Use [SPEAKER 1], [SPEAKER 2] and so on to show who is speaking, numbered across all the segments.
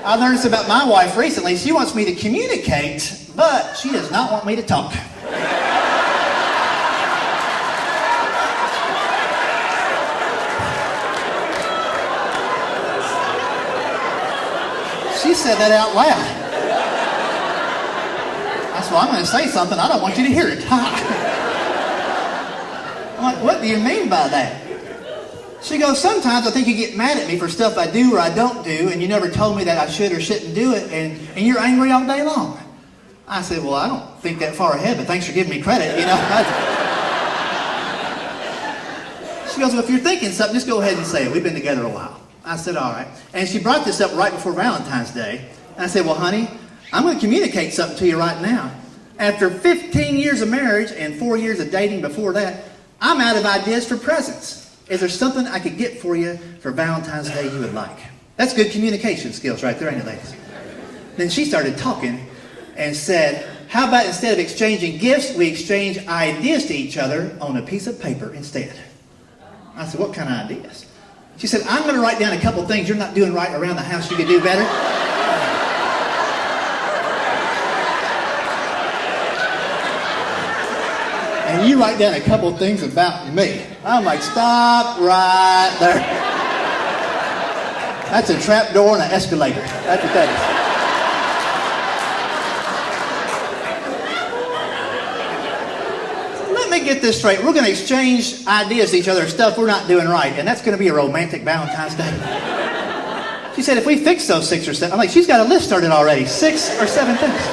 [SPEAKER 1] I learned this about my wife recently. She wants me to communicate, but she does not want me to talk. She said that out loud. I said, well, I'm going to say something. I don't want you to hear it. I'm like, what do you mean by that? She goes, sometimes I think you get mad at me for stuff I do or I don't do, and you never told me that I should or shouldn't do it, and you're angry all day long. I said, well, I don't think that far ahead, but thanks for giving me credit, you know. She goes, well, if you're thinking something, just go ahead and say it. We've been together a while. I said, all right. And she brought this up right before Valentine's Day. And I said, well, honey, I'm going to communicate something to you right now. After 15 years of marriage and 4 years of dating before that, I'm out of ideas for presents. Is there something I could get for you for Valentine's Day you would like? That's good communication skills right there, ain't it, ladies? Then she started talking and said, how about instead of exchanging gifts, we exchange ideas to each other on a piece of paper instead? I said, what kind of ideas? She said, I'm going to write down a couple things you're not doing right around the house you could do better. And you write down a couple things about me. I'm like, stop right there. That's a trapdoor and an escalator. That's what that is. Let me get this straight. We're going to exchange ideas to each other, stuff we're not doing right, and that's going to be a romantic Valentine's Day. She said, if we fix those 6 or 7, I'm like, she's got a list started already, 6 or 7 things.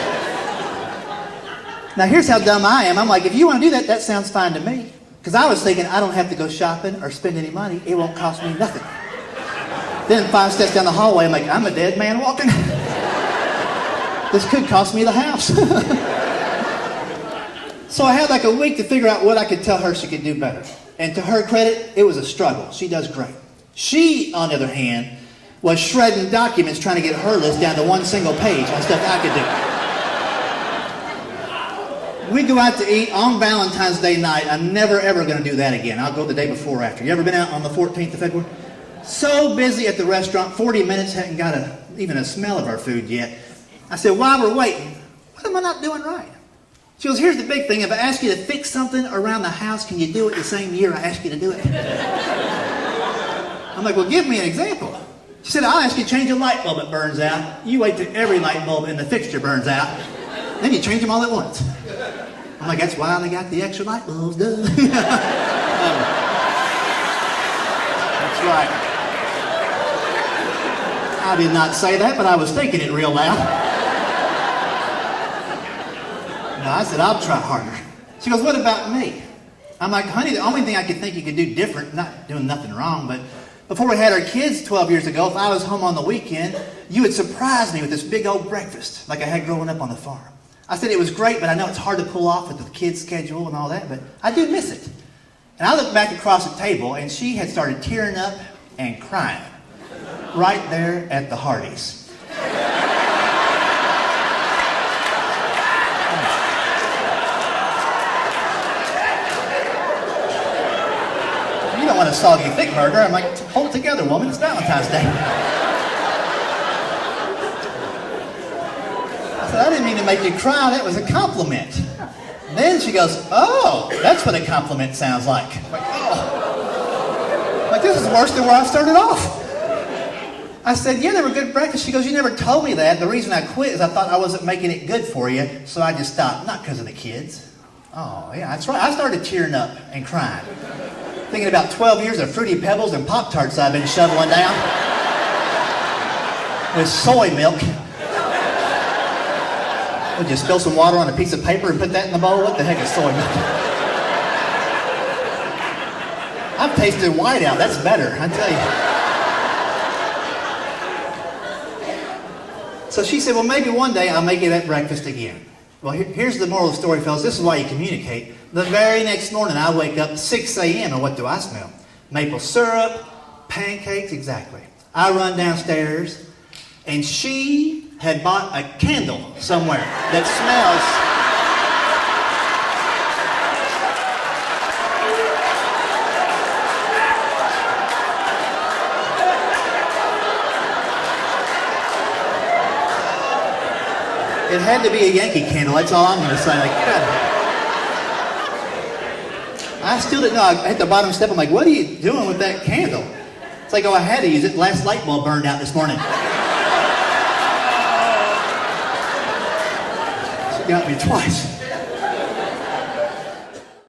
[SPEAKER 1] Now, here's how dumb I am. I'm like, if you want to do that, that sounds fine to me. Because I was thinking, I don't have to go shopping or spend any money. It won't cost me nothing. Then 5 steps down the hallway, I'm like, I'm a dead man walking. This could cost me the house. So I had like a week to figure out what I could tell her she could do better. And to her credit, it was a struggle. She does great. She, on the other hand, was shredding documents trying to get her list down to one single page on stuff I could do. We go out to eat on Valentine's Day night. I'm never, ever going to do that again. I'll go the day before or after. You ever been out on the 14th of February? So busy at the restaurant, 40 minutes, hadn't got even a smell of our food yet. I said, while we're waiting, what am I not doing right? She goes, here's the big thing. If I ask you to fix something around the house, can you do it the same year I ask you to do it? I'm like, well, give me an example. She said, I'll ask you to change a light bulb that burns out. You wait till every light bulb in the fixture burns out. Then you change them all at once. I'm like, that's why they got the extra light bulbs done. That's right. I did not say that, but I was thinking it real loud. No, I said, I'll try harder. She goes, what about me? I'm like, honey, the only thing I could think you could do different, not doing nothing wrong, but before we had our kids 12 years ago, if I was home on the weekend, you would surprise me with this big old breakfast like I had growing up on the farm. I said it was great, but I know it's hard to pull off with the kids' schedule and all that, but I do miss it. And I looked back across the table, and she had started tearing up and crying right there at the Hardee's. You don't want a soggy thick burger. I'm like, hold it together, woman. It's Valentine's Day. I didn't mean to make you cry. That was a compliment. Then she goes, oh, that's what a compliment sounds like. I'm like, oh. Like, this is worse than where I started off. I said, yeah, they were good breakfast. She goes, you never told me that. The reason I quit is I thought I wasn't making it good for you, so I just stopped. Not because of the kids. Oh, yeah, that's right. I started tearing up and crying. Thinking about 12 years of Fruity Pebbles and Pop-Tarts I've been shoveling down with soy milk. Would you spill some water on a piece of paper and put that in the bowl? What the heck is soy milk? I've tasted whiteout. That's better, I tell you. So she said, well, maybe one day I'll make you that breakfast again. Well, here's the moral of the story, fellas. This is why you communicate. The very next morning, I wake up 6 a.m., and what do I smell? Maple syrup, pancakes, exactly. I run downstairs, and she had bought a candle somewhere that smells. It had to be a Yankee candle. That's all I'm going to say. Like, God. I still didn't know. I hit the bottom step. I'm like, what are you doing with that candle? It's like, oh, I had to use it. Last light bulb burned out this morning. She got me twice.